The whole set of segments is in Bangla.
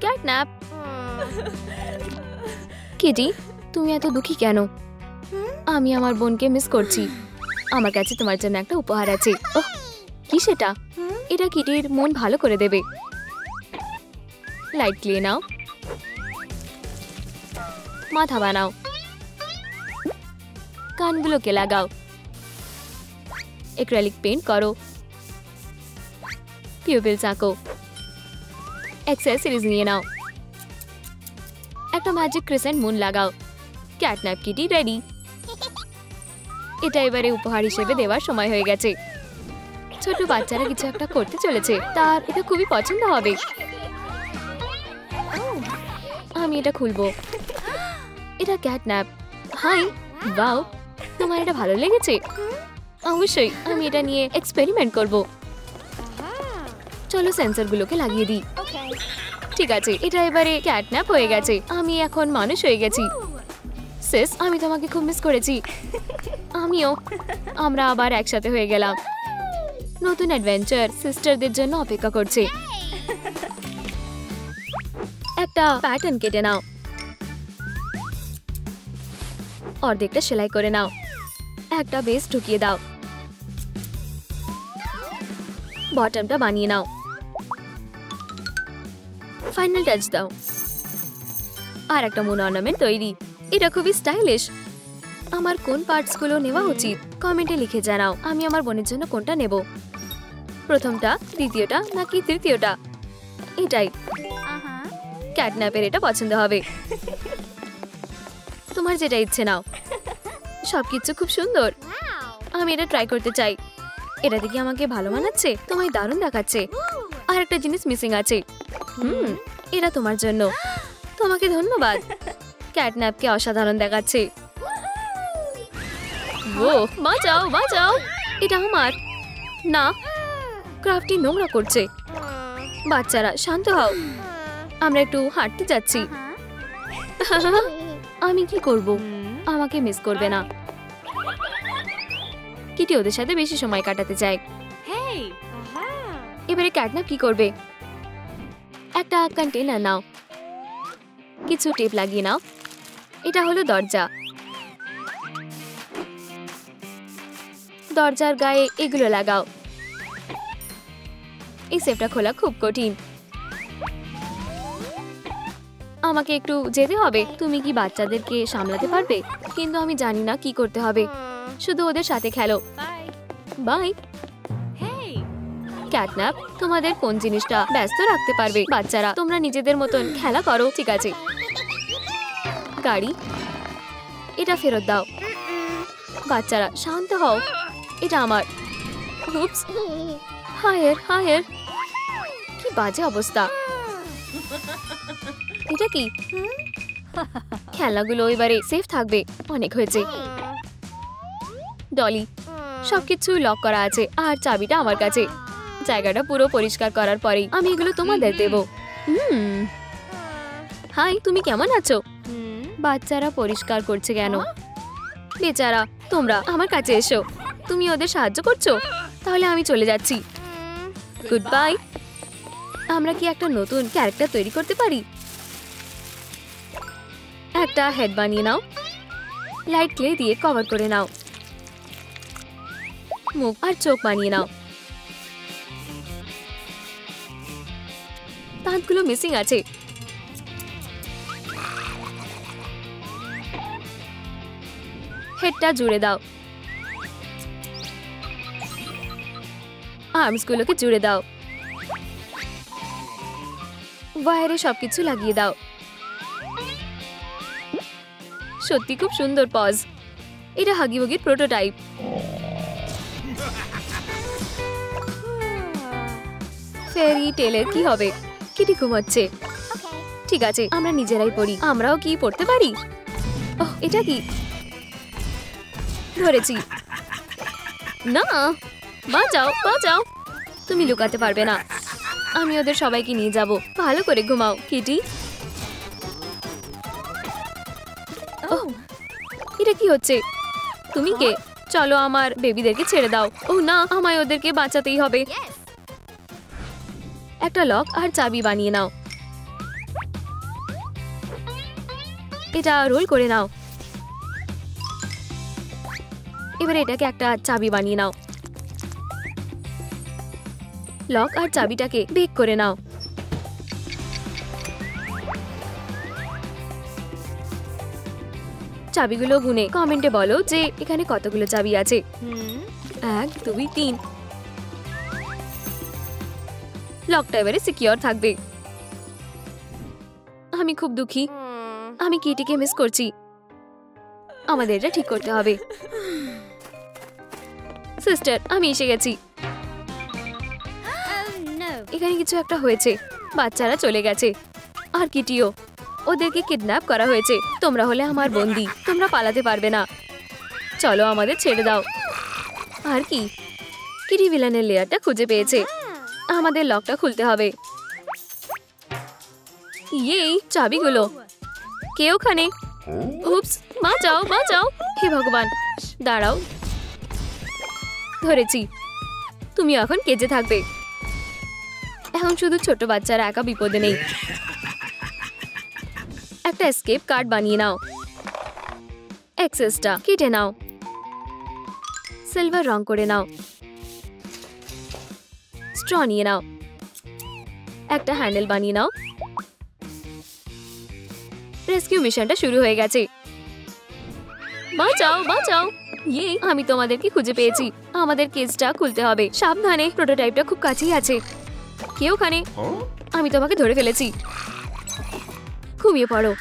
ক্যাটন্যাপ। কিটি, তুমি এত দুঃখী কেন? আমি আমার বোনকে মিস করছি। আমার কাছে তোমার জন্য একটা উপহার আছে। ওহ, কি সেটা? এটা কিটির মন ভালো করে দেবে। লাইট ক্লে নাও, মাথা বানাও, কানগুলোকে লাগাও, অ্যাক্রিলিক পেইন্ট করো, পিউপিলস আঁকো, অ্যাক্সেসরিজ নিয়ে নাও, একটা ম্যাজিক ক্রিসেন্ট মুন লাগাও। Catnap Kitty ready. এটা এবারে উপহার হিসেবে দেওয়ার সময় হয়ে গেছে। ছোট বাচ্চারা কিছু একটা করতে চলেছে, তার এটা খুবই পছন্দ হবে। আমি এটা খুলবো। এটা ক্যাটন্যাপ। হাই, ওয়াও, তোমার এটা ভালো লেগেছে? অবশ্যই, আমি এটা নিয়ে এক্সপেরিমেন্ট করব। চলো সেন্সরগুলোকে লাগিয়ে দিই। ঠিক আছে, এটা এবারে ক্যাটন্যাপ হয়ে গেছে। আমি এখন মানুষ হয়ে গেছি। সিস, আমি তোমাকে খুব মিস করেছি। আমিও। আমরা আবার একসাথে হয়ে গেলাম। নতুন অ্যাডভেঞ্চার সিস্টারদের জন্য অপেক্ষা করছে। একটা প্যাটার্ন কেটে নাও, অর্ধেকটা সেলাই করে নাও, একটা বেস ঢুকিয়ে দাও, বটমটা বানিয়ে নাও, ফাইনাল টাচ দাও। আর একটা মুন অর্নামেন্ট তৈরি। এটা খুবই স্টাইলিশ। আমার কোন পার্টসগুলো নেওয়া উচিত কমেন্টে লিখে জানাও। আমি আমার বোনের জন্য কোনটা নেব, প্রথমটা, দ্বিতীয়টা নাকি তৃতীয়টা? এটাই। ক্যাটন্যাপের এটা পছন্দ হবে। তোমার যেটা ইচ্ছে নাও। সবকিছু খুব সুন্দর। আমি এটা ট্রাই করতে চাই। এটা দেখি আমাকে ভালো মানাচ্ছে, তোমায় দারুণ দেখাচ্ছে। আর একটা জিনিস মিসিং আছে। এটা তোমার জন্য। তোমাকে ধন্যবাদ। ক্যাটন্যাপকে অসাধারণ দেখাচ্ছে। ও, বাঁচাও বাঁচাও, এটা আমার না। ক্রাফটি নোংরা করছে। বাচ্চারা শান্ত হও, আমরা একটু হাঁটতে যাচ্ছি। আমি কি করব? আমাকে মিস করবে না। কিটি ওদের সাথে বেশি সময় কাটাতে চায়। এবারে ক্যাটন্যাপ কি করবে? একটা কন্টেনার নাও, কিছু টেপ লাগিয়ে নাও। এটা হলো দরজা। দরজার গায়ে এগুলো লাগাও। এই সেফটা খোলা খুব কঠিন। আমাকে একটু যেতে হবে। তুমি কি বাচ্চাদেরকে সামলাতে পারবে? কিন্তু আমি জানি না কি করতে হবে। শুধু ওদের সাথে খেলো। বাই। ক্যাটন্যাপ, তোমাদের কোন জিনিসটা ব্যস্ত রাখতে পারবে? বাচ্চারা, তোমরা নিজেদের মতন খেলা করো, ঠিক আছে? গাড়ি, এটা ফেরত দাও। বাচ্চারা শান্ত হও, এটা আমার। উপস, হায়ার হায়ার, কি বাজে অবস্থা। এটা কি? খেলাগুলো এবারে সেফ থাকবে। অনেক হয়েছে। ডলি, সবকিছু লক করা আছে আর চাবিটা আমার কাছে। জায়গাটা পুরো পরিষ্কার করার পরেই আমি এগুলো তোমাদের দেব। হাই, তুমি কেমন আছো? বাচ্চারা পরিষ্কার করছে কেন? বেচারা, তোমরা আমার কাছে এসো। তুমি ওদের সাহায্য করছো? তাহলে আমি চলে যাচ্ছি। Good bye. আমরা কি একটা নতুন ক্যারেক্টার তৈরি করতে পারি? একটা হেড বানিয়ে নাও, লাইট ক্লে দিয়ে কভার করে নাও, মুখ আর চোখ বানিয়ে নাও। দাঁতগুলো মিসিং আছে। হেডটা জুড়ে দাও, আর্মসগুলোকে জুড়ে দাও, ওয়্যারে সবকিছু লাগিয়ে দাও। সত্যি খুব সুন্দর পজ। এটা হাগি ওগির প্রোটোটাইপ। ফেরি টেলের কি হবে? কিটি ঘুমাচ্ছে। ঠিক আছে, আমরা নিজেরাই পড়ি। আমরাও কি পড়তে পারি? ওহ, এটা কি? ধরেছি। না, বাঁচাও বাঁচাও। তুমি লুকাতে পারবে না। আমি ওদের সবাইকে নিয়ে যাব। ভালো করে ঘুমাও কিটি। ওহ, এটা কি হচ্ছে? তুমি কে? চলো আমার বেবিদেরকে ছেড়ে দাও। ও না, আমায় ওদেরকে বাঁচাতেই হবে। একটা লক আর চাবি বানিয়ে নাও। এটা রোল করে নাও। এবারে এটাকে একটা চাবি বানিয়ে নাও। লক আর চাবিটাকে বেক করে নাও। চাবিগুলো গুনে কমেন্টে বলো যে এখানে কতগুলো চাবি আছে। 1 2 3। লকটা এবারে সিকিউর থাকবে। আমি খুব দুঃখী, আমি কিটিকে মিস করছি। আমাদের এটা ঠিক করতে হবে। সিস্টার, আমি এসে গেছি। এখানে কিছু একটা হয়েছে। বাচ্চারা চলে গেছে আর কিটিও। ওদেরকে কিডন্যাপ করা হয়েছে। তোমরা হলে আমার বন্দী, তোমরা পালাতে পারবে না। চলো আমাদের ছেড়ে দাও। আর কি, কিটি ভিলেনের লেয়ারটা খুঁজে পেয়েছে। আমাদের লকটা খুলতে হবে। এই চাবিগুলো কে ওখানে? উপস, বাঁচাও বাঁচাও, হে ভগবান। দাঁড়াও, ধরেছি। তুমি এখন কেজে থাকবে। এখন শুধু ছোট বাচ্চারা একা বিপদে নেই। একটা এসকেপ কার্ড বানিয়ে নাও। এক্সেসটা কেটে নাও। সিলভার রং করে নাও। স্ট্র নিয়ে নাও। একটা হ্যান্ডেল বানিয়ে নাও। রেস্কিউ মিশনটা শুরু হয়ে গেছে। বাঁচাও বাঁচাও। আমি তোমাদেরকে খুঁজে পেয়েছি। আমাদের কেসটা খুলতে হবে। সাবধানে, প্রোটোটাইপটা খুব কাছেই আছে। কে ওখানে? আমি তোমাকে ধরে ফেলেছি। ঘুমিয়ে পড়ো।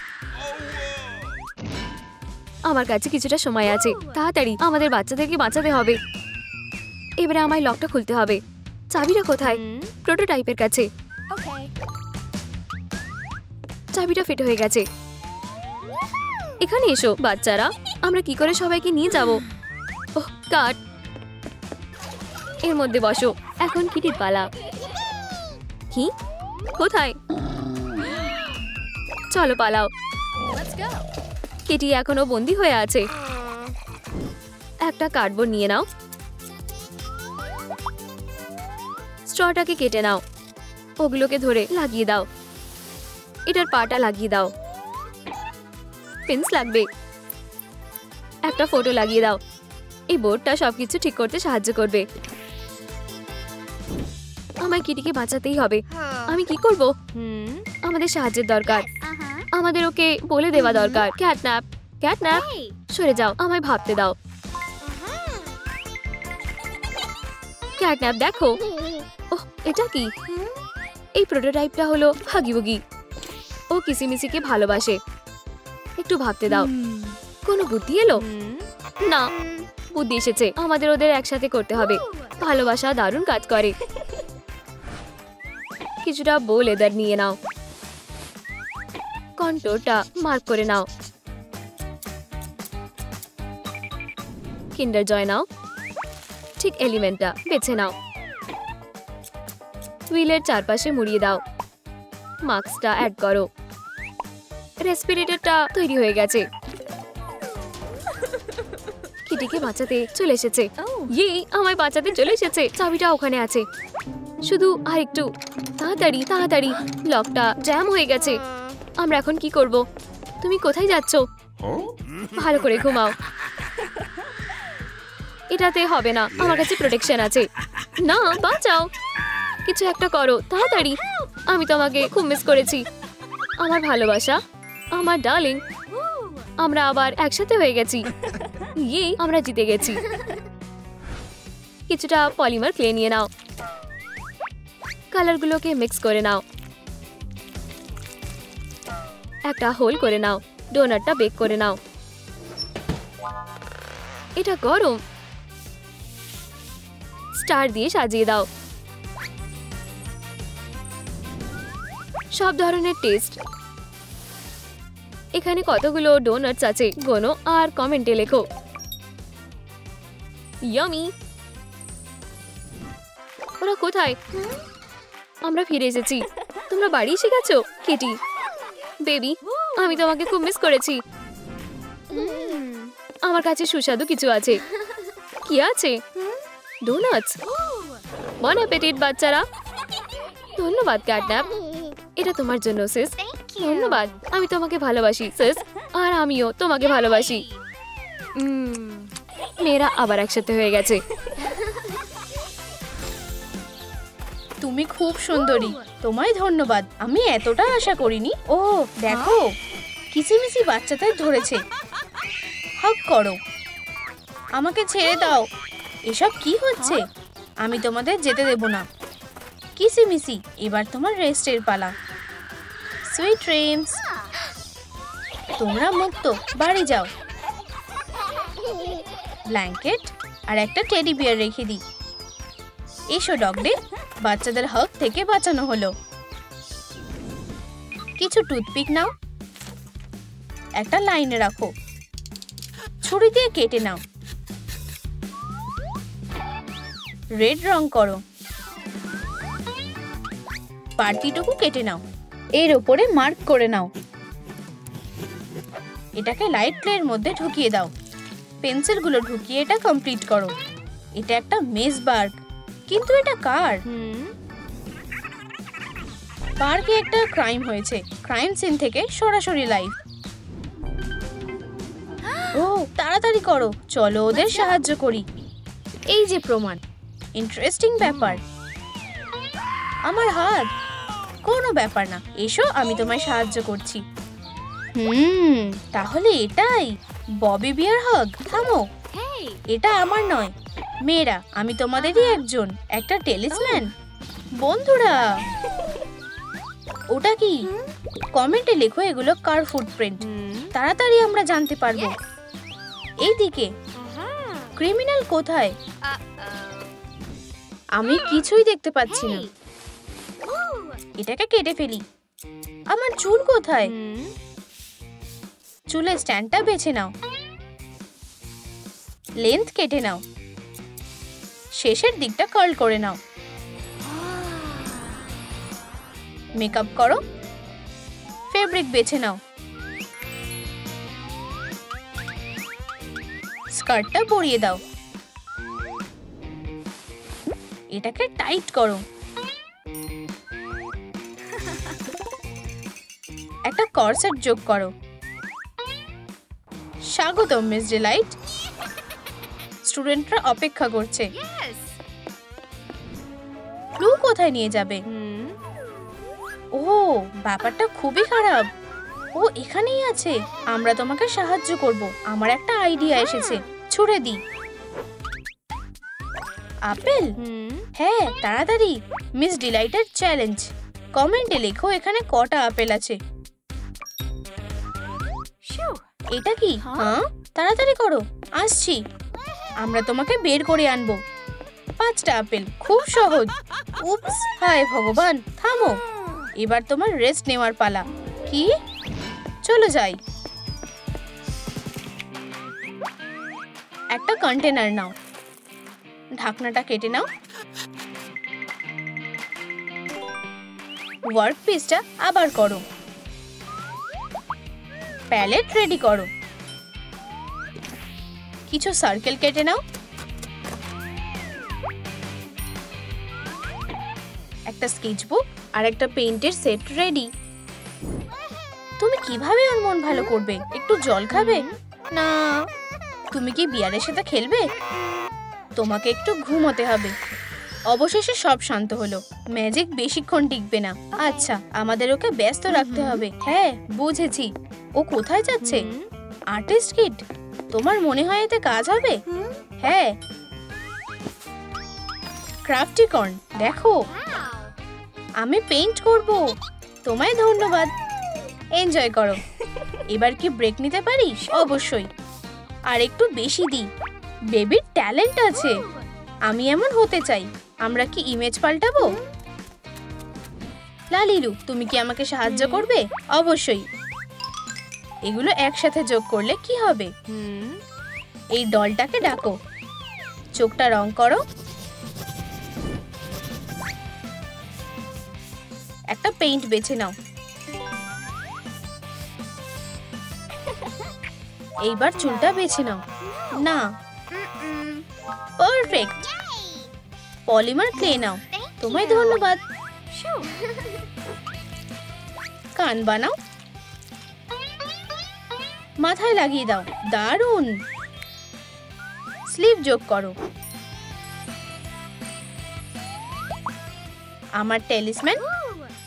আমার কাছে কিছুটা সময় আছে। তাড়াতাড়ি আমাদের বাচ্চাদেরকে বাঁচাতে হবে। এবারে আমায় লকটা খুলতে হবে। চাবিটা কোথায়? প্রোটোটাইপের কাছে। চাবিটা ফিট হয়ে গেছে। এখানে এসো বাচ্চারা। আমরা কি করে সবাইকে নিয়ে যাব? ওহ, কাট। এর মধ্যে বসো। এখন কিটির পালা। কি? কোথায়? চলো পালাও। কিটি এখনো বন্দী হয়ে আছে। একটা কার্ডবোর্ড নিয়ে নাও। স্ট্রটাকে কেটে নাও। ওগুলোকে ধরে লাগিয়ে দাও। এটার পাটা লাগিয়ে দাও। পিনস লাগবে। একটা ফটো লাগিয়ে দাও। এই বোর্ডটা সবকিছু ঠিক করতে সাহায্য করবে। আমায় কিটিকে বাঁচাতেই হবে। আমি কি করব? আমাদের সাহায্যের দরকার। আমাদের ওকে বলে দেওয়া দরকার। ক্যাটন্যাপ, ক্যাটন্যাপ, সরে যাও। আমায় ভাবতে দাও। ক্যাটন্যাপ, দেখো। ওহ, এটা কি? এই প্রোটোটাইপটা হলো হাগিবুগি। ও কিসিমিসিকে ভালোবাসে। একটু ভাবতে দাও। কোনো বুদ্ধি এলো? না, বুদ্ধি এসেছে। আমাদের ওদের একসাথে করতে হবে। ভালোবাসা দারুণ কাজ করে। কিছুটা বো লেদার নিয়ে নাও। কন্ট্রোলটা মার্ক করে নাও। কিন্ডার জয় নাও। ঠিক এলিমেন্টটা বেছে নাও। হুইলের চারপাশে মুড়িয়ে দাও। মার্কসটা অ্যাড করো। রেসপিরেটরটা তৈরি হয়ে গেছে। কিটিকে বাঁচাতে চলে এসেছে। আমায় বাঁচাতে চলে এসেছে। চাবিটা ওখানে আছে। শুধু আর একটু। তাড়াতাড়ি তাড়াতাড়ি। লকটা জ্যাম হয়ে গেছে। আমরা এখন কি করব? তুমি কোথায় যাচ্ছ? ভালো করে ঘুমাও। এটাতে হবে না। আমার কাছে প্রোটেকশন আছে। না, বাঁচাও। কিছু একটা করো তাড়াতাড়ি। আমি তোমাকে খুব মিস করেছি। আমার ভালোবাসা, আমার ডার্লিং। আমরা আবার একসাথে হয়ে গেছি। আমরা জিতে গেছি। কিছুটা পলিমার ক্লে নিয়ে নাও। কালারগুলোকে মিক্স করে নাও। একটা হোল করে নাও। ডোনাটটা বেক করে নাও। এটা গরম। স্টার দিয়ে সাজিয়ে দাও। সব ধরনের টেস্ট। এখানে কতগুলো ডোনাটস আছে গোনো আর কমেন্টে লেখো। ইয়ামি। ওরা কোথায়? আমরা ফিরে এসেছি। তোমরা বাড়ি এসে গেছো? কিটি বেবি, আমি তোমাকে খুব মিস করেছি। আমার কাছে সুস্বাদু কিছু আছে। কি আছে? ডোনাটস। বন অ্যাপেটিট বাচ্চারা। ধন্যবাদ ক্যাটন্যাপ। এটা তোমার জন্য সিস। ধন্যবাদ। আমি তোমাকে ভালোবাসি সিস। আর আমিও তোমাকে ভালোবাসি। মেয়েরা আবার একসাথে হয়ে গেছে। তুমি খুব সুন্দরী, তোমায় ধন্যবাদ। আমি এতটা আশা করিনি। ও দেখো, কিচিমিচি বাচ্চাদের ধরেছে। হাগ করো। আমাকে ছেড়ে দাও। এসব কি হচ্ছে? আমি তোমাদের যেতে দেব না। কিচিমিচি, এবার তোমার রেস্টের পালা। Sweet dreams. তোমরা মুক্ত, বাড়ি যাও। ব্ল্যাঙ্কেট আর একটা টেডি বিয়ার রেখে দিই। এসো ডগডে, বাচ্চাদের হাগ থেকে বাঁচানো হলো। কিছু টুথপিক নাও, একটা লাইনে রাখো, ছুরি দিয়ে কেটে নাও। রেড রং করো, পার্টিটুকু কেটে নাও, এর উপরে মার্ক করে নাও। এটাকে লাইট প্লের মধ্যে ঢুকিয়ে দাও। পেন্সিলগুলো ঢুকিয়ে এটা কমপ্লিট করো। এটা একটা মেজ বার্গ, কিন্তু এটা কার? পার্কে একটা ক্রাইম হয়েছে। ক্রাইম সিন থেকে সরাসরি লাইভ। ও তাড়াতাড়ি করো, চলো ওদের সাহায্য করি। এই যে প্রমাণ। ইন্টারেস্টিং ব্যাপার। আমার হাত। কোনো ব্যাপার না, এসো আমি তোমায় সাহায্য করছি। তাহলে এটাই ববি বিয়ার হাগ। থামো, এটা আমার নয়। মেয়েরা, আমি তোমাদেরই একজন, একটা টেলিসম্যান। বন্ধুরা, ওটা কি? কমেন্টে লেখো এগুলো কার ফুটপ্রিন্ট। তাড়াতাড়ি আমরা জানতে পারবো। এইদিকে। ক্রিমিনাল কোথায়? আমি কিছুই দেখতে পাচ্ছি না। এটাকে কেটে ফেলি। আমার চুল কোথায়? চুলের স্ট্যান্ডটা বেছে নাও। লেন্থ কেটে নাও। শেষের দিকটা কার্ল করে নাও। মেকআপ করো। ফেব্রিক বেছে নাও। স্কার্টটা পরিয়ে দাও। এটাকে টাইট করো। একটা কর্সেট যোগ করো। স্বাগতম মিস ডিলাইট। স্টুডেন্টরা অপেক্ষা করছে। ব্লু কোথায় নিয়ে যাবে? ও, ব্যাপারটা খুবই খারাপ। ও এখানেই আছে। আমরা তোমাকে সাহায্য করব। আমার একটা আইডিয়া এসেছে। ছুড়ে দিই। আপেল? হ্যাঁ, তাড়াতাড়ি। মিস ডিলাইটের চ্যালেঞ্জ। কমেন্টে লেখো এখানে কটা আপেল আছে। এটা কি? হ্যাঁ, তাড়াতাড়ি করো, আসছি। আমরা তোমাকে বের করে আনবো। 5টা আপেল, খুব সহজ। উপস, হায় ভগবান, থামো। এবার তোমার রেস্ট নেওয়ার পালা। কি? চলো যাই। একটা কন্টেনার নাও। ঢাকনাটা কেটে নাও। ওয়ার্ক পিসটা আবার করো। প্যালেট রেডি করো। কিছু সার্কেল কেটে নাও। একটা স্কেচবুক আর একটা পেইন্টের সেট রেডি। তুমি কিভাবে ওর মন ভালো করবে? একটু জল খাবে? না। তুমি কি বিয়ারের সাথে খেলবে? তোমাকে একটু ঘুমোতে হবে। অবশেষে সব শান্ত হলো। ম্যাজিক বেশিক্ষণ টিকবে না। আচ্ছা, আমাদের ওকে ব্যস্ত রাখতে হবে। হ্যাঁ, বুঝেছি। ও কোথায় যাচ্ছে? Artist kit? তোমার মনে হয় এতে কাজ হবে? হ্যাঁ। ক্রাফটিকর্ন, দেখো আমি পেইন্ট করব। তোমায় ধন্যবাদ। এনজয় করো। এবার কি ব্রেক নিতে পারি? অবশ্যই। আর একটু বেশি দিই। বেবির ট্যালেন্ট আছে। আমি এমন হতে চাই। আমরা কি ইমেজ পাল্টাবো? লালিলু, তুমি কি আমাকে সাহায্য করবে? অবশ্যই। এগুলো একসাথে যোগ করলে কি হবে? এই ডলটাকে ডাকো। চোখটা রং করো। একটা পেইন্ট বেছে নাও। এইবার চুলটা বেছে নাও। না, পারফেক্ট। পলিমার ক্লে নাও। তোমায় ধন্যবাদ। কান বানাও। মাথায় লাগিয়ে দাও। দারুণ। স্লিপ যোগ করো। আমার ট্যালিসম্যান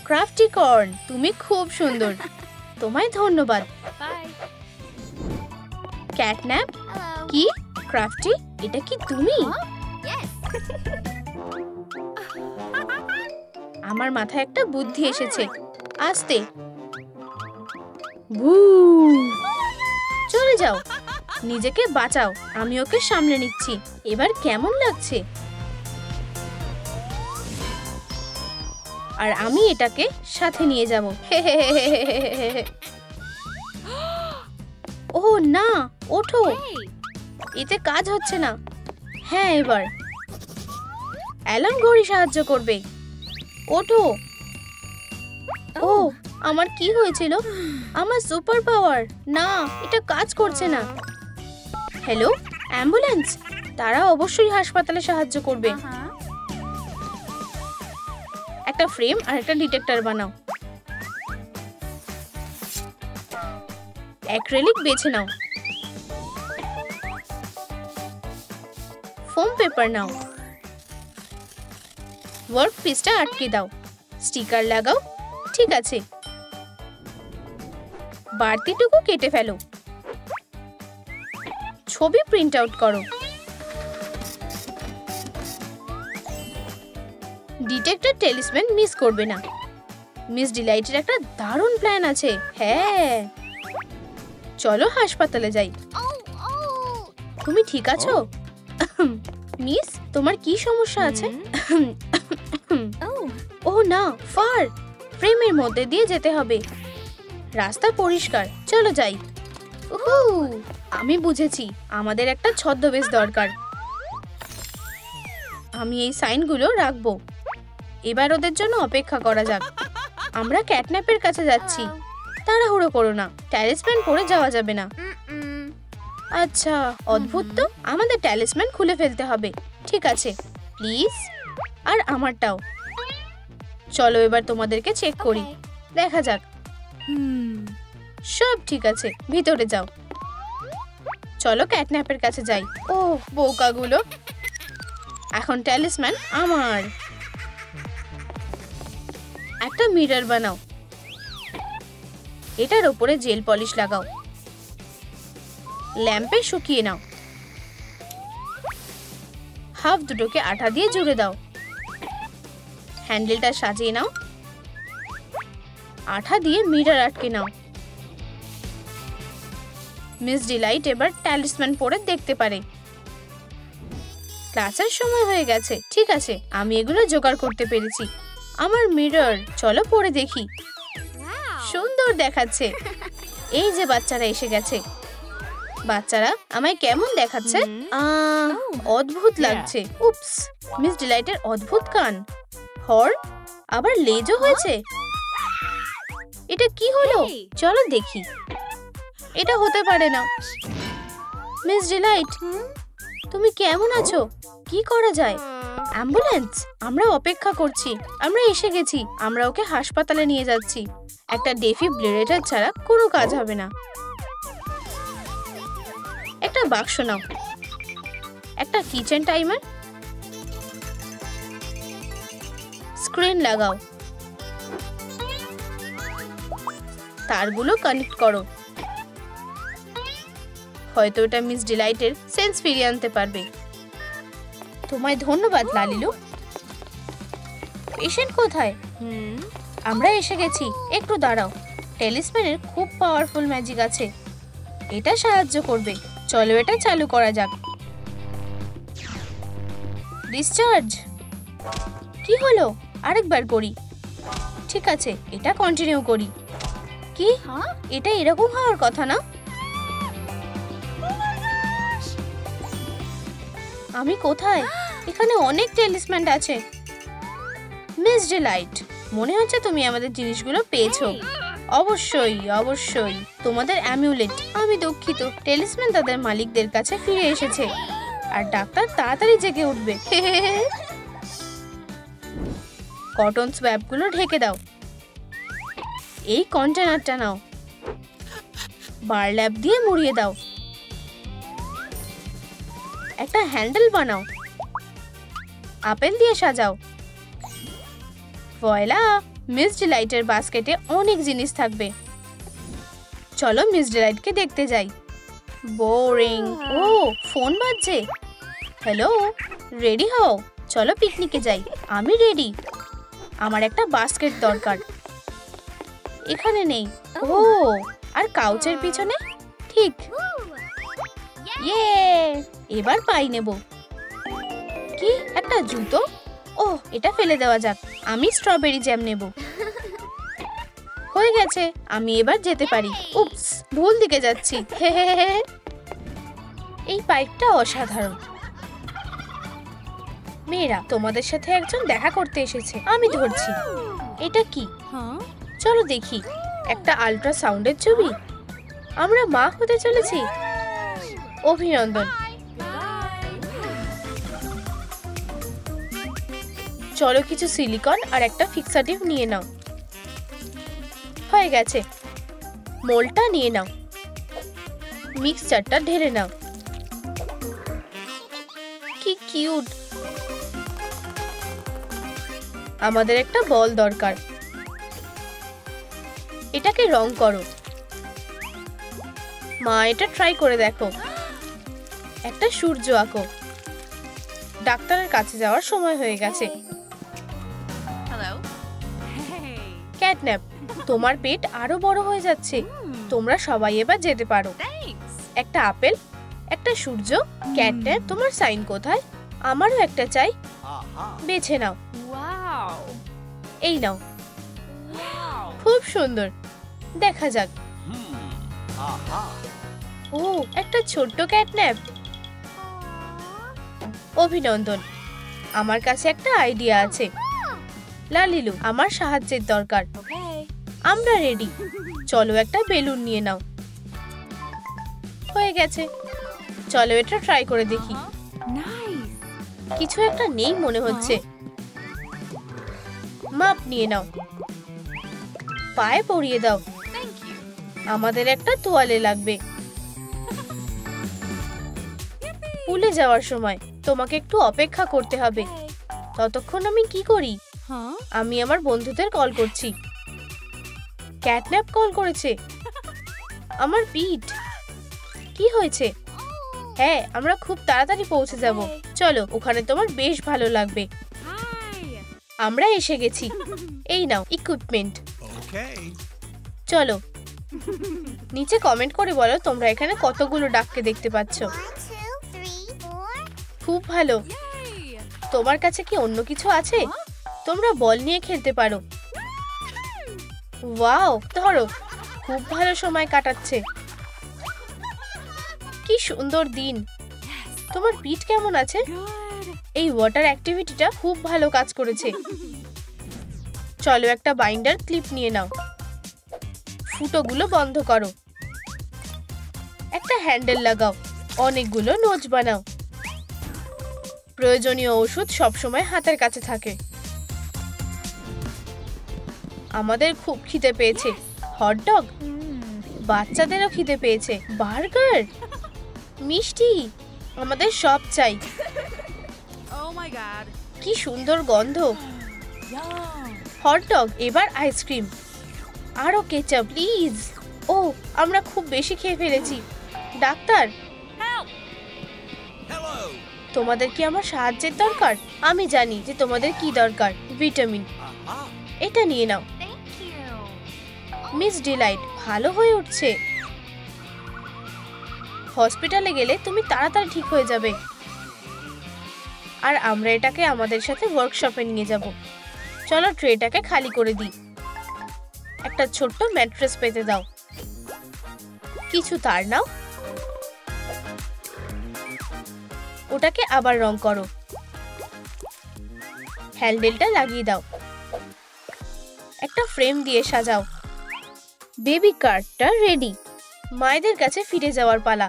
ক্রাফটি কর্ন, তুমি খুব সুন্দর। তোমায় ধন্যবাদ। ক্যাটন্যাপ, কি ক্রাফটি, এটা কি তুমি? আমার মাথায় একটা বুদ্ধি এসেছে। আস্তে। ভু, চলে যাও, নিজেকে বাঁচাও, আমি ওকে সামলে নিচ্ছি। এবার কেমন লাগছে? আর আমি এটাকে সাথে নিয়ে যাব। ও না, ওঠো, এতে কাজ হচ্ছে না। হ্যাঁ, এবার অ্যালার্ম ঘড়ি সাহায্য করবে। ওঠো। ও, আমার কি হয়েছিল? আমার সুপার পাওয়ার। না, এটা কাজ করছে না। হ্যালো, অ্যাম্বুলেন্স, তারা অবশ্যই হাসপাতালে সাহায্য করবে। একটা ফ্রেম আর একটা ডিটেক্টর বানাও। অ্যাক্রিলিক বেছে নাও। ফোম পেপার নাও। ওয়ার্ক পিসটা আটকে দাও। স্টিকার লাগাও। ঠিক আছে, বাড়তিটুকু কেটে ফেলো। ছবি প্রিন্ট আউট করো। ডিটেক্টর ট্যালিসম্যান মিস করবে না। মিস ডিলাইটের একটা দারুণ প্ল্যান আছে। হ্যাঁ, চলো হাসপাতালে যাই। তুমি ঠিক আছো? মিস, তোমার কি সমস্যা আছে? ও না, ফার, ফ্রেমের মধ্যে দিয়ে যেতে হবে। রাস্তা পরিষ্কার, চলো যাই। আমি বুঝেছি, আমাদের একটা ছদ্মবেশ দরকার। আমি এই সাইনগুলো রাখবো। এবার ওদের জন্য অপেক্ষা করা যাক। আমরা ক্যাটন্যাপের কাছে যাচ্ছি। তাড়াহুড়ো করো না, ট্যালিসম্যান পরে যাওয়া যাবে না। আচ্ছা, অদ্ভুত তো, আমাদের ট্যালিসম্যান খুলে ফেলতে হবে। ঠিক আছে, প্লিজ। আর আমারটাও। চলো এবার তোমাদেরকে চেক করি, দেখা যাক। সব ঠিক আছে, ভিতরে যাও। চলো ক্যাটন্যাপের কাছে যাই। ও বোকাগুলো, এখন ট্যালিসম্যান আমার। একটা মিরর বানাও। এটার উপরে জেল পলিশ লাগাও। ল্যাম্পে শুকিয়ে নাও। হাফ দুটোকে আঠা দিয়ে জুড়ে দাও। হ্যান্ডেলটা সাজিয়ে নাও। আঠা দিয়ে মিরর আটকে নাও। মিস ডিলাইট এবার ট্যালিসম্যান পরে দেখতে পারে। ক্লাসের সময় হয়ে গেছে। ঠিক আছে, আমি এগুলো জোগাড় করতে পেরেছি। আমার মিরর, চলো পরে দেখি। সুন্দর দেখাচ্ছে। এই যে বাচ্চারা এসে গেছে। বাচ্চারা আমায় কেমন দেখাচ্ছে? অদ্ভুত লাগছে। উপস, মিস ডিলাইটের অদ্ভুত কান, হর্ন, আবার লেজও হয়েছে। এটা কি হলো? চলো দেখি। এটা হতে পারে না। মিস ডিলাইট, তুমি কেমন আছো? কি করা যায়? অ্যাম্বুলেন্স, আমরা অপেক্ষা করছি। আমরা এসে গেছি। আমরা ওকে হাসপাতালে নিয়ে যাচ্ছি। একটা ডেফিব্রিলেটর ছাড়া কোনো কাজ হবে না। একটা বাক্স নাও। একটা কিচেন টাইমার। স্ক্রিন লাগাও। তারগুলো কানেক্ট করো। হয়তো এটা মিস ডিলাইটের সেন্স ফিরিয়ে আনতে পারবে। তোমায় ধন্যবাদ লালিলু। পেশেন্ট কোথায়? আমরা এসে গেছি, একটু দাঁড়াও। ট্যালিসম্যানের খুব পাওয়ারফুল ম্যাজিক আছে, এটা সাহায্য করবে। চলো এটা চালু করা যাক। ডিসচার্জ। কি হলো? আরেকবার করি। ঠিক আছে, এটা কন্টিনিউ করি। কি, এটা এরকম হওয়ার কথা না? আমি কোথায়? এখানে অনেক ট্যালিসম্যান আছে। মিস ডিলাইট, মনে হচ্ছে তুমি আমাদের জিনিসগুলো পেয়েছো। অবশ্যই অবশ্যই, তোমাদের অ্যামিউলেট। আমি দুঃখিত, ট্যালিসম্যান তাদের মালিকদের কাছে ফিরে এসেছে। আর ডাক্তার তাড়াতাড়ি জেগে উঠবে। কটন সোয়াবগুলো ঢেকে দাও। এই কন্টেনারটা নাও। বার্ল্যাপ দিয়ে মুড়িয়ে দাও। একটা হ্যান্ডেল বানাও। আপেল দিয়ে সাজাও। ভয়লা, মিস ডিলাইটের বাস্কেটে অনেক জিনিস থাকবে। চলো মিস ডিলাইটকে দেখতে যাই। বোরিং। ও, ফোন বাজছে। হ্যালো, রেডি হও, চলো পিকনিকে যাই। আমি রেডি। আমার একটা বাস্কেট দরকার। এখানে নেই। ও, আর কাউচের পিছনে? ঠিক। ইয়ে, এবার পাই নেব। কি, একটা জুতো? ওহ, এটা ফেলে দেওয়া যাক। আমি স্ট্রবেরি জ্যাম নেব। হয়ে গেছে, আমি এবার যেতে পারি। উপস, ভুল দিকে যাচ্ছি। হে হে হে। এই পাইপটা অসাধারণ। মেয়েরা, তোমাদের সাথে একজন দেখা করতে এসেছে। আমি ধরছি। এটা কি? চলো দেখি। একটা আল্ট্রাসাউন্ডের ছবি। আমরা মা হতে চলেছি। অভিনন্দন। চলো কিছু সিলিকন আর একটা ফিক্সাটিভ নিয়ে নাও। হয়ে গেছে। মোলটা নিয়ে নাও। মিক্সচারটা ঢেলে নাও। কি কিউট। আমাদের একটা বল দরকার। এটাকে রং করো। মা, এটা ট্রাই করে দেখো। একটা সূর্য আঁকো। ডাক্তারের কাছে যাওয়ার সময় হয়ে গেছে। ক্যাটন্যাপ, তোমার পেট আরো বড় হয়ে যাচ্ছে। তোমরা সবাই এবার যেতে পারো। একটা আপেল, একটা সূর্য। ক্যাটন্যাপ, তোমার সাইন কোথায়? আমারও একটা চাই। বেছে নাও। এই নাও। খুব সুন্দর। দেখা যাক। ও, একটা ছোট্ট ক্যাটন্যাপ। অভিনন্দন। আমার কাছে একটা আইডিয়া আছে। লালিলু, আমার সাহায্যের দরকার। আমরা রেডি। চলো একটা বেলুন নিয়ে নাও। হয়ে গেছে। চলো এটা ট্রাই করে দেখি। কিছু একটা নেই মনে হচ্ছে। মাপ নিয়ে নাও। পায়ে পরিয়ে দাও। আমাদের একটা তোয়ালে লাগবে। পুলে যাওয়ার সময় তোমাকে একটু অপেক্ষা করতে হবে। ততক্ষণ আমি কি করি? আমি আমার বন্ধুদের কল করছি। ক্যাটন্যাপ কল করেছে। আমার পিঠ। কি হয়েছে? হ্যাঁ, আমরা খুব তাড়াতাড়ি পৌঁছে যাব। চলো, ওখানে তোমার বেশ ভালো লাগবে। আমরা এসে গেছি। এই নাও ইকুইপমেন্ট। চলো, নিচে কমেন্ট করে বলো তোমরা এখানে কতগুলো ডাককে দেখতে পাচ্ছ। খুব ভালো। তোমার কাছে কি অন্য কিছু আছে? তোমরা বল নিয়ে খেলতে পারো। ওয়াও, ধরো। খুব ভালো সময় কাটাচ্ছে। কি সুন্দর দিন। তোমার পিঠ কেমন আছে? এই ওয়াটার অ্যাক্টিভিটিটা খুব ভালো কাজ করেছে। চলো একটা বাইন্ডার ক্লিপ নিয়ে নাও। ফুটোগুলো বন্ধ করো। একটা হ্যান্ডেল লাগাও। অনেকগুলো নোচ বানাও। প্রয়োজনীয় ওষুধ সবসময় হাতের কাছে থাকে। আমাদের খুব খিদে পেয়েছে। হটডগ। বাচ্চাদেরও খিদে পেয়েছে। বার্গার, মিষ্টি, আমাদের সব চাই। কি সুন্দর গন্ধ। হটডগ, এবার আইসক্রিম। আরো কেচাপ প্লিজ। ও, আমরা খুব বেশি খেয়ে ফেলেছি। ডাক্তার, তোমাদের কি আমার সাহায্যের দরকার? আমি জানি যে তোমাদের কি দরকার। ভিটামিন। এটা নিয়ে নাও। মিস ডিলাইট ভালো হয়ে উঠছে। হসপিটালে গেলে তুমি তাড়াতাড়ি ঠিক হয়ে যাবে। আর আমরা এটাকে আমাদের সাথে ওয়ার্কশপে নিয়ে যাব। চলো ট্রেটাকে খালি করে দিই। একটা ছোট্ট ম্যাট্রেস পেতে দাও। কিছু তার নাও। ওটাকে আবার রং করো। হ্যান্ডেলটা লাগিয়ে দাও। একটা ফ্রেম দিয়ে সাজাও। বেবি কার্ডটা রেডি। মায়েদের কাছে ফিরে যাওয়ার পালা।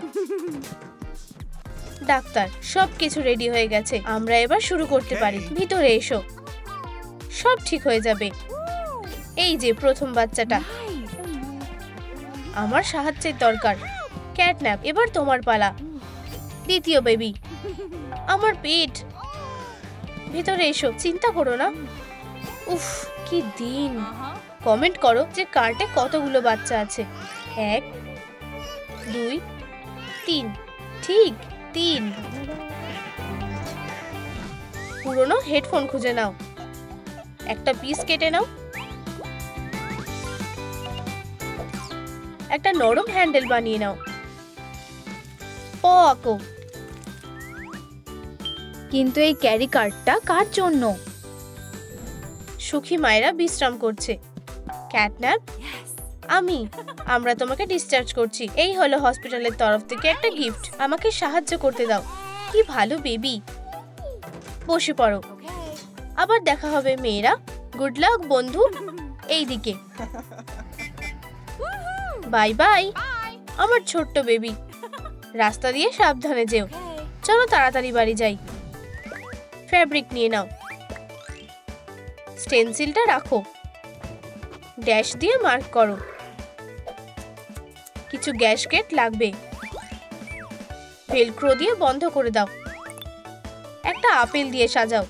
ডাক্তার, সবকিছু রেডি হয়ে গেছে। আমরা এবার শুরু করতে পারি। ভিতরে এসো। সব ঠিক হয়ে যাবে। এই যে প্রথম বাচ্চাটা। আমার সাহায্যের দরকার। ক্যাটন্যাপ, এবার তোমার পালা। দ্বিতীয় বেবি। আমার পেট। ভেতরে এসো, চিন্তা করো না। উফ, কি দিন। কমেন্ট করো যে কার্টে কতগুলো বাচ্চা আছে। 1 2 3। ঠিক 3। পুরনো হেডফোন খুঁজে নাও, একটা পিস কেটে নাও, একটা নরম হ্যান্ডেল বানিয়ে নাও, প আঁকো। কিন্তু এই ক্যারি কার্ডটা কার জন্য? সুখী মায়েরা বিশ্রাম করছে। ক্যাটন্যাপ, আমরা তোমাকে ডিসচার্জ করছি। এই হলো হসপিটালের তরফ থেকে একটা গিফট। আমাকে সাহায্য করতে দাও। কি ভালো বেবি। বসে পড়ো, আবার দেখা হবে মেয়েরা। গুড লাক বন্ধু। এই দিকে বাই বাই আমার ছোট্ট বেবি। রাস্তা দিয়ে সাবধানে যেও। চলো তাড়াতাড়ি বাড়ি যাই। ফ্যাব্রিক নিয়ে নাও, স্টেনসিলটা রাখো, ড্যাশ দিয়ে মার্ক করো। কিছু গ্যাসকেট লাগবে, ভেলক্রো দিয়ে বন্ধ করে দাও। একটা আপেল দিয়ে সাজাও।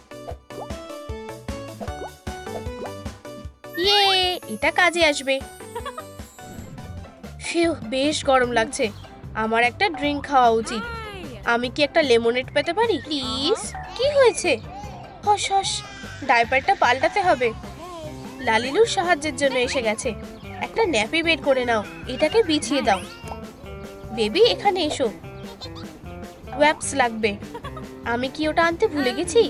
ইয়ে, এটা কাজে আসবে। ফিউ, বেশ গরম লাগছে। আমার একটা ড্রিঙ্ক খাওয়া উচিত। আমি কি একটা লেমনেড পেতে পারি প্লিজ? কি হয়েছে? হস হস, ডাইপারটা পাল্টাতে হবে। লালিলুর সাহায্যের জন্য এসে গেছে। একটা ন্যাপি বের করে নাও, এটাকে বিছিয়ে দাও। বেবি, এখানে এসো। ওয়্যাপস লাগবে। আমি কি ওটা আনতে ভুলে গেছি?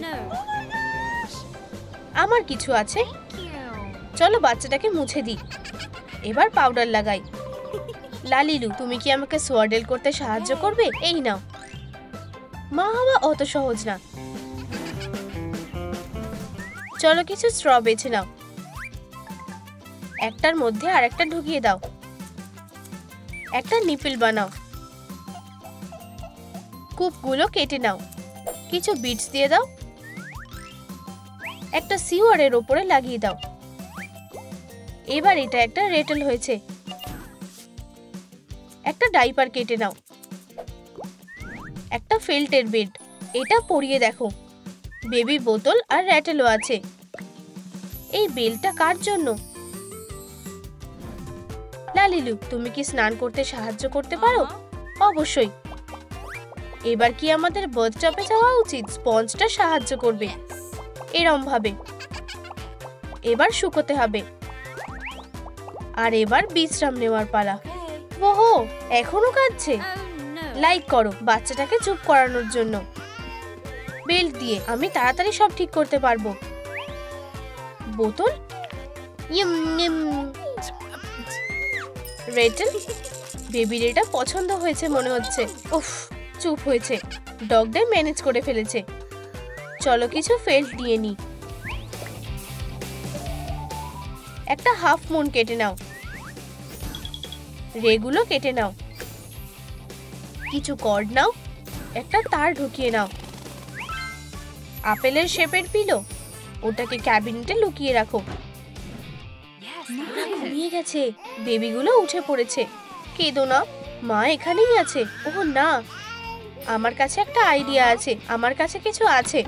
আমার কিছু আছে। চলো বাচ্চাটাকে মুছে দিই। এবার পাউডার লাগাই। লালিলু, তুমি কি আমাকে সোয়াডেল করতে সাহায্য করবে? এই নাও। মা হওয়া অত সহজ না। চলো কিছু স্ট্র বেছে নাও, একটার মধ্যে আরেকটা ঢুকিয়ে দাও। একটা নিপল বানাও। কুপগুলো কেটে নাও, কিছু বিটস দিয়ে দাও। একটা সিওয়ারের ওপরে লাগিয়ে দাও। এবার এটা একটা রেটেল হয়েছে। একটা ডাইপার কেটে নাও। একটা ফেল্টের বেড, এটা পরিয়ে দেখো। বেবি বোতল আর র্যাটেলও আছে। এই বেলটা কার জন্য? লালিলু, তুমি কি স্নান করতে সাহায্য করতে পারো? অবশ্যই। এবার কি আমাদের বাথটবে যাওয়া উচিত? স্পঞ্জটা সাহায্য করবে এরম ভাবে। এবার শুকোতে হবে। আর এবার বিশ্রাম নেওয়ার পালা। ওহো, এখনো কাঁদছে। লাইক করো বাচ্চাটাকে চুপ করানোর জন্য। বেল্ট দিয়ে আমি তাড়াতাড়ি সব ঠিক করতে পারবো। বোতল, রেটেল, বেবির এটা পছন্দ হয়েছে মনে হচ্ছে। উফ, চুপ হয়েছে। ডগ ডে ম্যানেজ করে ফেলেছে। চলো কিছু ফেল্ট দিয়ে নি। একটা হাফ মুন কেটে নাও। রেগুলো কেটে নাও। কিছু কর্ড নাও, একটা তার ঢুকিয়ে নাও। আপেলের শেপের পিলো, ওটাকে ক্যাবিনেটে লুকিয়ে রাখো। ঘুমিয়ে গেছে। বেবিগুলো উঠে পড়েছে। কেঁদো না, মা এখানেই আছে। ওহ না, আমার কাছে একটা আইডিয়া আছে। আমার কাছে কিছু আছে।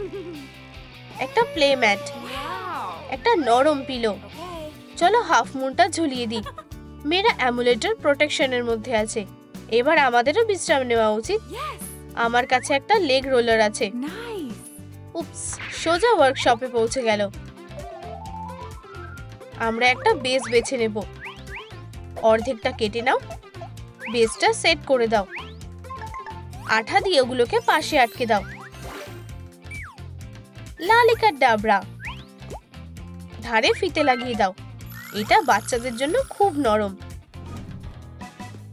একটা প্লে ম্যাট, একটা নরম পিলো। চলো হাফ মুনটা ঝুলিয়ে দিই। মেয়েরা অ্যামুলেটের প্রোটেকশনের মধ্যে আছে। এবার আমাদেরও বিশ্রাম নেওয়া উচিত। আমার কাছে একটা লেগ রোলার আছে। উপস, সোজা ওয়ার্কশপে পৌঁছে গেল। আমরা একটা বেস বেছে নেব। অর্ধেকটা কেটে নাও, বেসটা সেট করে দাও। আঠা দিয়ে ওগুলোকে পাশে আটকে দাও। লালিকা ডাবরা, ধারে ফিতে লাগিয়ে দাও। এটা বাচ্চাদের জন্য খুব নরম।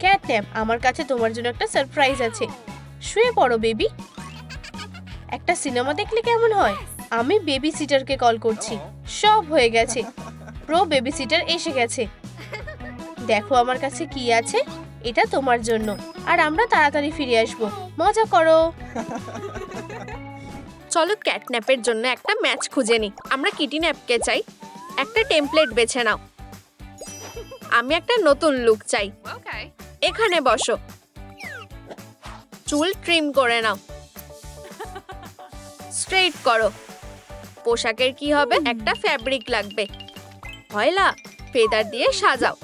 ক্যাটন্যাপ, আমার কাছে তোমার জন্য একটা সারপ্রাইজ আছে। শুয়ে পড়ো বেবি। একটা সিনেমা দেখলে কেমন হয়? আমি বেবি সিটারকে কল করছি। সব হয়ে গেছে। প্রো বেবি সিটার এসে গেছে। দেখো আমার কাছে কি আছে। এটা তোমার জন্য। আর আমরা তাড়াতাড়ি ফিরে আসবো। মজা করো। চলো ক্যাটন্যাপের জন্য একটা ম্যাচ খুঁজে নি। আমরা কিটি ন্যাপকে চাই। একটা টেমপ্লেট বেছে নাও। আমি একটা নতুন লুক চাই। এখানে বসো, চুল ট্রিম করে নাও, স্ট্রেট করো। পোশাকের কি হবে? একটা ফ্যাব্রিক লাগবে, পয়লা ফেদার দিয়ে সাজাও।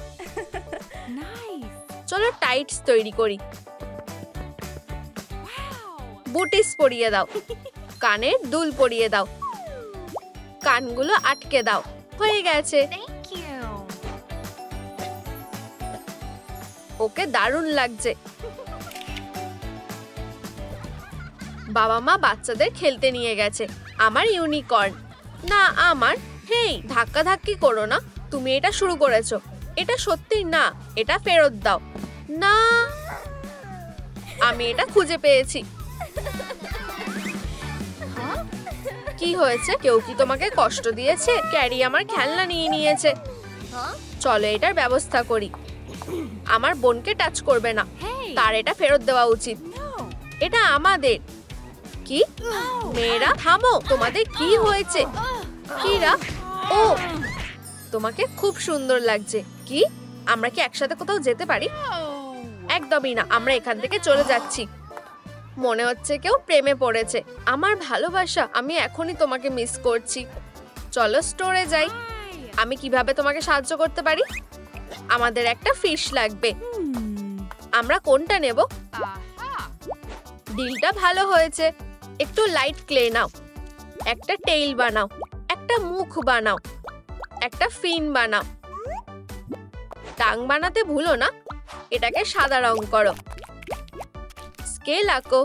চলো টাইটস তৈরি করি। বুটিস পরিয়ে দাও, কানের দুল পরিয়ে দাও, কানগুলো আটকে দাও। হয়ে গেছে। ওকে দারুণ লাগছে। বাবা মা বাচ্চাদের খেলতে নিয়ে গেছে। আমার ইউনিকর্ন না আমার। হেই, ধাক্কা ধাক্কি করো না, তুমি এটা শুরু করেছো। এটা সত্যি না, এটা ফেরত দাও। না, আমি এটা খুঁজে পেয়েছি। কি হয়েছে? কেউ কি তোমাকে কষ্ট দিয়েছে? ক্যারি আমার খেলনা নিয়ে নিয়েছে। চলো এটার ব্যবস্থা করি। আমার বোনকে টাচ করবে না, তার এটা ফেরত দেওয়া উচিত। এটা আমাদের। কি? মেয়েরা থামো, তোমাদের কি হয়েছে? কিরা? ও, তোমাকে খুব সুন্দর লাগছে। কি, আমরা কি একসাথে কোথাও যেতে পারি? একদমই না, আমরা এখান থেকে চলে যাচ্ছি। মনে হচ্ছে কেউ প্রেমে পড়েছে। আমার ভালোবাসা, আমি এখনই তোমাকে মিস করছি। চলো স্টোরে যাই। আমি কিভাবে তোমাকে সাহায্য করতে পারি? আমাদের একটা ফিশ লাগবে। আমরা কোনটা নেব? ডিলটা ভালো হয়েছে। একটু লাইট ক্লে নাও, একটা টেইল বানাও, একটা মুখ বানাও, একটা ফিন বানাও। টাং বানাতে ভুলো না। এটাকে সাদা রং করো, স্কেল আঁকো।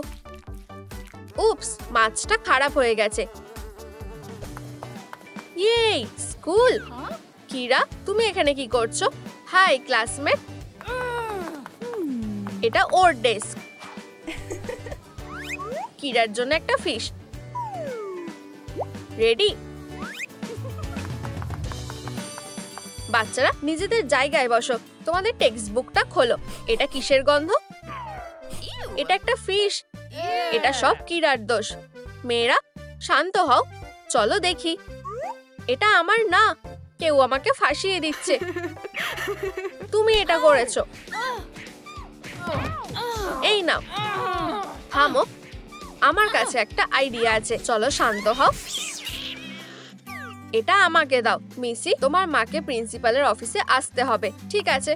উপস, মাছটা খারাপ হয়ে গেছে। ইয়ে, স্কুল। কিরা, তুমি এখানে কি করছো? Hi classmate. এটা ওর ডেস্ক। কিরার জন্য একটা ফিশ। রেডি? বাচ্চারা নিজেদের জায়গায় বসো। তোমাদের টেক্সট বুকটা খোলো। এটা কিসের গন্ধ? এটা একটা ফিশ। এটা সব কিরার দোষ। মেয়েরা শান্ত হও, চলো দেখি। এটা আমার না, কেউ আমাকে ফাঁসিয়ে দিচ্ছে। তুমি এটা করেছো। এই নাও। থামো, আমার কাছে একটা আইডিয়া আছে। চলো শান্ত হও। এটা আমাকে দাও। মিসি, তোমার মাকে প্রিন্সিপালের অফিসে আসতে হবে। ঠিক আছে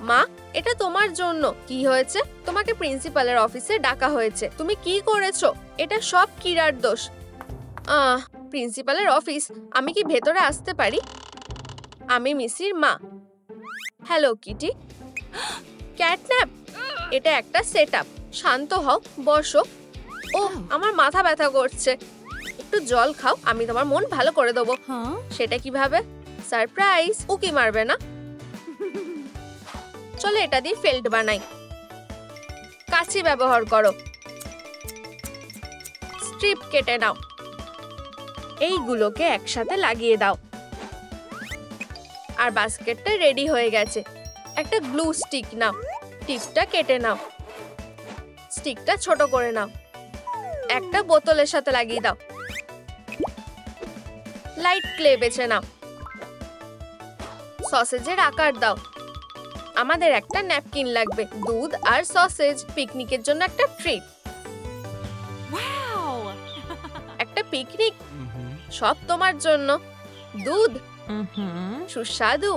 মা, এটা তোমার জন্য। কি হয়েছে? তোমাকে প্রিন্সিপালের অফিসে ডাকা হয়েছে। তুমি কি করেছো? এটা সব কিরার দোষ। প্রিন্সিপালের অফিস, আমি কি ভেতরে আসতে পারি? আমি মিসির মা। Hello Kitty. ক্যাটন্যাপ? এটা একটা সেটআপ। শান্ত হও, বসো। ও, আমার মাথা ব্যথা করছে। একটু জল খাও, আমি তোমার মন ভালো করে দেবো। সেটা কিভাবে? সারপ্রাইজ। উকি মারবে না। চলো এটা দিয়ে ফেল্ট বানাই। কাঁচি ব্যবহার করো, স্ট্রিপ কেটে নাও। এইগুলোকে একসাথে লাগিয়ে দাও। আর বাস্কেটটা রেডি হয়ে গেছে। একটা গ্লু স্টিক নাও, টিপটা কেটে নাও, স্টিকটা ছোট করে নাও। একটা বোতলের সাথে লাগিয়ে দাও। লাইট ক্লে বেছে নাও। সসেজের আকার দাও। আমাদের একটা ন্যাপকিন লাগবে। দুধ আর সসেজ, পিকনিকের জন্য একটা ট্রিট। একটা পিকনিক, সব তোমার জন্য। দুধ সুস্বাদু।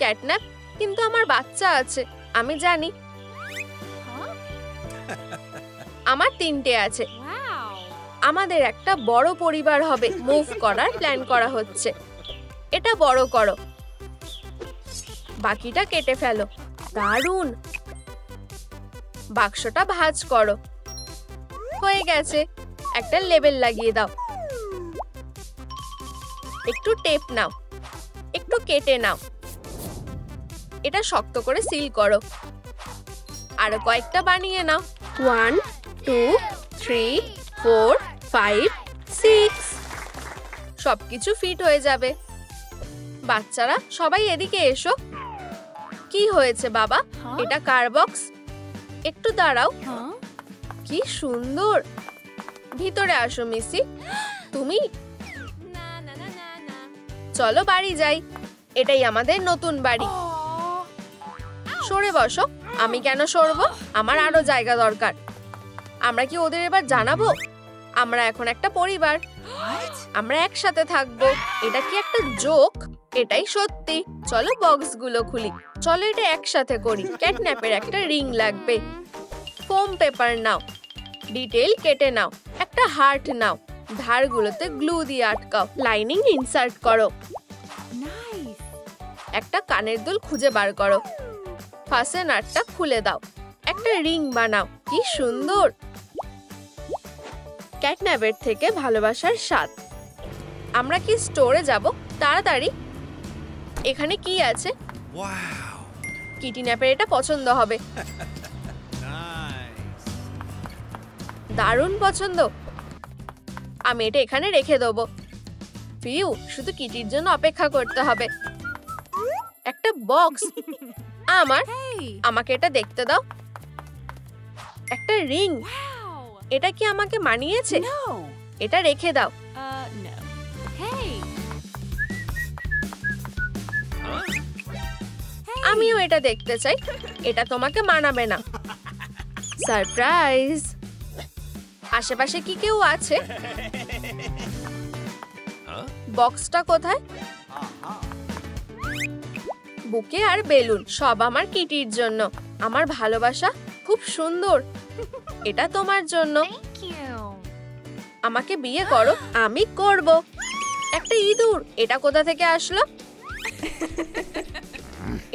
ক্যাটন্যাপ, কিন্তু আমার বাচ্চা আছে। আমি জানি। আমার 3টে আছে। আমাদের একটা বড় পরিবার হবে। মুভ করার প্ল্যান করা হচ্ছে। এটা বড় করো, বাকিটা কেটে ফেলো। দারুণ। বাক্সটা ভাঁজ করো। হয়ে গেছে। একটা লেবেল লাগিয়ে দাও। একটু টেপ নাও, একটু কেটে নাও। এটা শক্ত করে সিল করো। আরো কয়েকটা বানিয়ে নাও। 1 2 3 4 5 6। সবকিছু ফিট হয়ে যাবে। বাচ্চারা সবাই এদিকে এসো। কি হয়েছে বাবা? এটা কার বক্স? একটু দাঁড়াও। কি সুন্দর। ভিতরে আসো মিসি। তুমি? চলো বাড়ি যাই। এটাই আমাদের নতুন বাড়ি। সরে বসো। আমি কেন সরবো? আমার আরো জায়গা দরকার। আমরা কি ওদের এবার জানাবো আমরা এখন একটা পরিবার, আমরা একসাথে থাকবো? এটা কি একটা জোক? এটাই সত্যি। চলো বক্সগুলো খুলি। চলো এটা একসাথে করি। ক্যাটন্যাপের একটা রিং লাগবে। ফোম পেপার নাও, ডিটেইল কেটে নাও, একটা হার্ট নাও, ধারগুলোতে গ্লু দিয়ে আটকাও, লাইনিং ইনসার্ট করো, একটা কানের দুল খুঁজে বার করো, ফাস্টেনারটা খুলে দাও, একটা রিং বানাও। কি সুন্দর! ক্যাটন্যাপের থেকে ভালোবাসার স্বাদ। আমরা কি স্টোরে যাব? তাড়াতাড়ি। এখানে কি আছে? কিটিন্যাপের এটা পছন্দ হবে। দারুণ পছন্দ। আমি এটা এখানে রেখে দেবো। ফিউ, শুধু কিটির জন্য অপেক্ষা করতে হবে। একটা বক্স আমাকে এটা দেখতে দাও। একটা রিং। এটা কি আমাকে মানিয়েছে? এটা রেখে দাও। আমিও এটা দেখতে চাই। এটা তোমাকে মানাবে না। সারপ্রাইজ। আশেপাশে কি কেউ আছে? বক্সটা কোথায়? বুকে আর বেলুন সব আমার কিটির জন্য। আমার ভালোবাসা খুব সুন্দর। এটা তোমার জন্য। আমাকে বিয়ে করো। আমি করব। একটা ইঁদুর। এটা কোথা থেকে আসলো?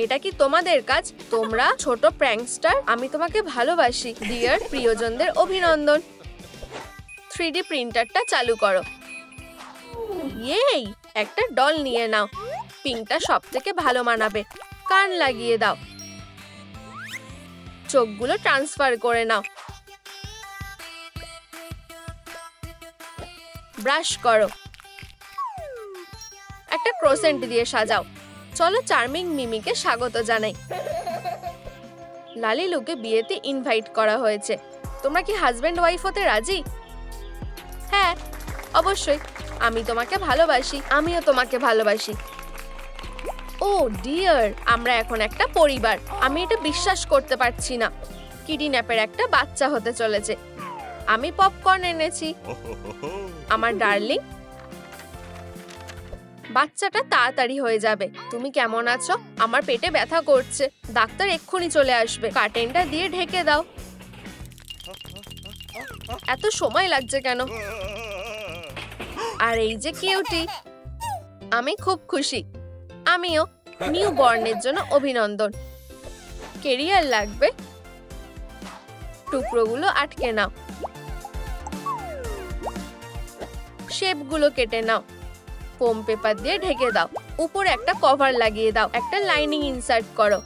এটা কি তোমাদের কাজ? তোমরা ছোট প্র্যাঙ্কস্টার। আমি তোমাকে ভালোবাসি। ডিয়ার প্রিয়জনদের অভিনন্দন। 3D প্রিন্টারটা চালু করো। ইয়েই! একটা ডল নিয়ে নাও। পিঙ্কটা সব থেকে ভালো মানাবে। কান লাগিয়ে দাও। চোখগুলো ট্রান্সফার করে নাও। ব্রাশ করো। একটা ক্রোসেন্ট দিয়ে সাজাও। চলো চার্মিং মিমিকে স্বাগত জানাই। লালিলুকে বিয়েতে ইনভাইট করা হয়েছে। তোমরা কি হাজবেন্ড ওয়াইফ হতে রাজি? হ্যাঁ, অবশ্যই। আমি তোমাকে ভালোবাসি। আমিও তোমাকে ভালোবাসি। ও ডিয়ার, আমরা এখন একটা পরিবার। আমি এটা বিশ্বাস করতে পারছি না। কিটিন্যাপের একটা বাচ্চা হতে চলেছে। আমি পপকর্ন এনেছি। আমার ডার্লিং, বাচ্চাটা তাড়াতাড়ি হয়ে যাবে। তুমি কেমন আছো? আমার পেটে ব্যথা করছে। ডাক্তার এক্ষুনি চলে আসবে। কার্টেনটা দিয়ে ঢেকে দাও। এত সময় লাগছে কেন? আর এই যে কিউটি, আমি খুব খুশি। আমিও। নিউ বর্নের জন্য অভিনন্দন। কেরিয়ার লাগবে। টুকরোগুলো আটকে নাও। শেপগুলো কেটে নাও। ফোম পেপার দিয়ে ঢেকে দাও। উপরে একটা কভার লাগিয়ে দাও। একটা লাইনিং ইনসার্ট করো।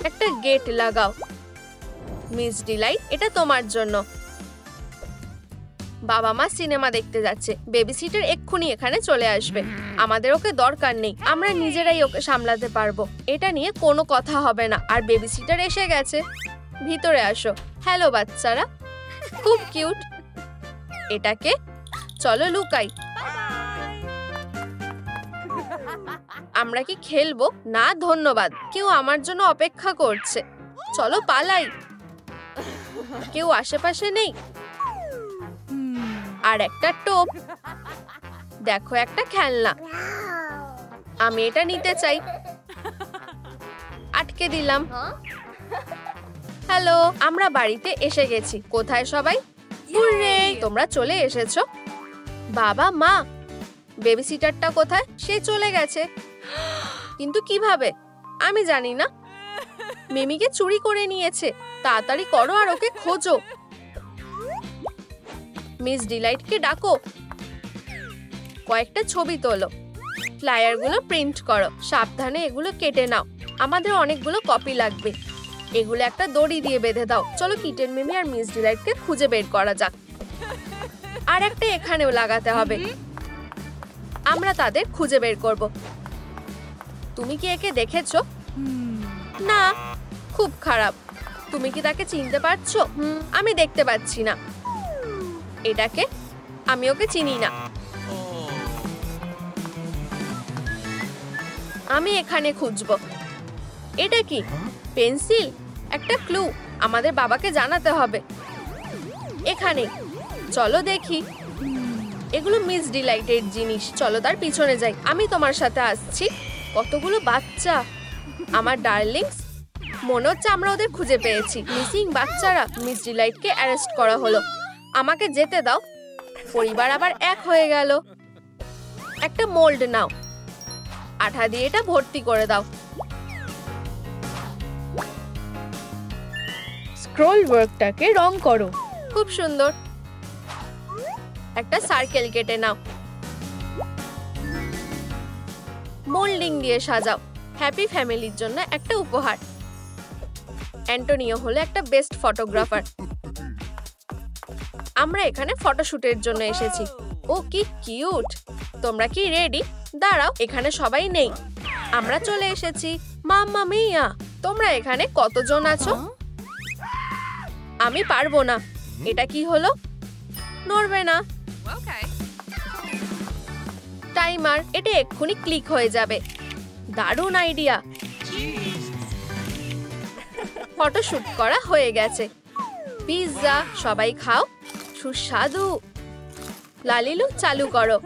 একটা গেট লাগাও। মিস ডিলাইট, এটা তোমার জন্য। বাবা মা সিনেমা দেখতে যাচ্ছে। বেবি সিটার এক্ষুনি এখানে চলে আসবে। আমাদের ওকে দরকার নেই। আমরা নিজেরাই ওকে সামলাতে পারবো। এটা নিয়ে কোনো কথা হবে না। আর বেবি সিটার এসে গেছে। ভিতরে আসো। হ্যালো বাচ্চারা, খুব কিউট। এটাকে চলো লুকাই। আমরা কি খেলবো? না ধন্যবাদ। কেউ আমার জন্য অপেক্ষা করছে। চলো পালাই। কেউ আশেপাশে নেই। আর একটা টোপ। দেখো একটা খেলনা। আমি এটা নিতে চাই। আটকে দিলাম। হ্যালো, আমরা বাড়িতে এসে গেছি। কোথায় সবাই? হুররে, তোমরা চলে এসেছো। বাবা মা, বেবি সিটারটা কোথায়? সে চলে গেছে। কিন্তু কিভাবে? আমি জানি না। মিমিকে চুরি করে নিয়েছে। তাড়াতাড়ি করো আর ওকে খোঁজো। মিস ডিলাইটকে ডাকো। কয়েকটা ছবি তোলো। ফ্লায়ারগুলো প্রিন্ট করো। সাবধানে এগুলো কেটে নাও। আমাদের অনেকগুলো কপি লাগবে। এগুলো একটা দড়ি দিয়ে বেঁধে দাও। চলো কিটেন মিমি আর মিস ডিলাইটকে খুঁজে বের করা যাক। আর একটা এখানেও লাগাতে হবে। আমরা তাদের খুঁজে বের করব। তুমি কি একে দেখেছো? না, খুব খারাপ। তুমি কি তাকে চিনতে পারছো? আমি দেখতে পাচ্ছি না। এটাকে? আমি ওকে চিনি না। আমি এখানে খুঁজবো। এটা কি? পেন্সিল? একটা ক্লু, আমাদের বাবাকে জানাতে হবে। এখানে, চলো দেখি। এগুলো মিস ডিলাইটের জিনিস, চলো তার পিছনে যাই। আমি তোমার সাথে আসছি। কতগুলো বাচ্চা, আমার ডার্লিংস। মনে হচ্ছে আমরা ওদের খুঁজে পেয়েছি। মিসিং বাচ্চারা। মিস ডিলাইটকে অ্যারেস্ট করা হলো। আমাকে যেতে দাও। পরিবার আবার এক হয়ে গেল। একটা মোল্ড নাও, আঠা দিয়ে এটা ভর্তি করে দাও। স্ক্রল ওয়ার্কটাকে রং করো। খুব সুন্দর। একটা সার্কেল কেটে নাও, মোল্ডিং দিয়ে সাজাও। হ্যাপি ফ্যামিলির জন্য একটা উপহার। অ্যান্টোনিও হলো একটা বেস্ট ফটোগ্রাফার। আমরা এখানে ফটোশুটের জন্য এসেছি। ও কি কিউট! তোমরা কি রেডি? দাঁড়াও, এখানে সবাই নেই। আমরা চলে এসেছি। মাম্মা মিয়া, তোমরা এখানে কতজন আছো? আমি পারবো না। এটা কি হলো? নড়বে না। টাইমার, এটা এক্ষুনি ক্লিক হয়ে যাবে। দারুণ আইডিয়া। ফটোশুট করা হয়ে গেছে। পিৎজা, সবাই খাও। সুস্বাদু। লালিলু চালু করো।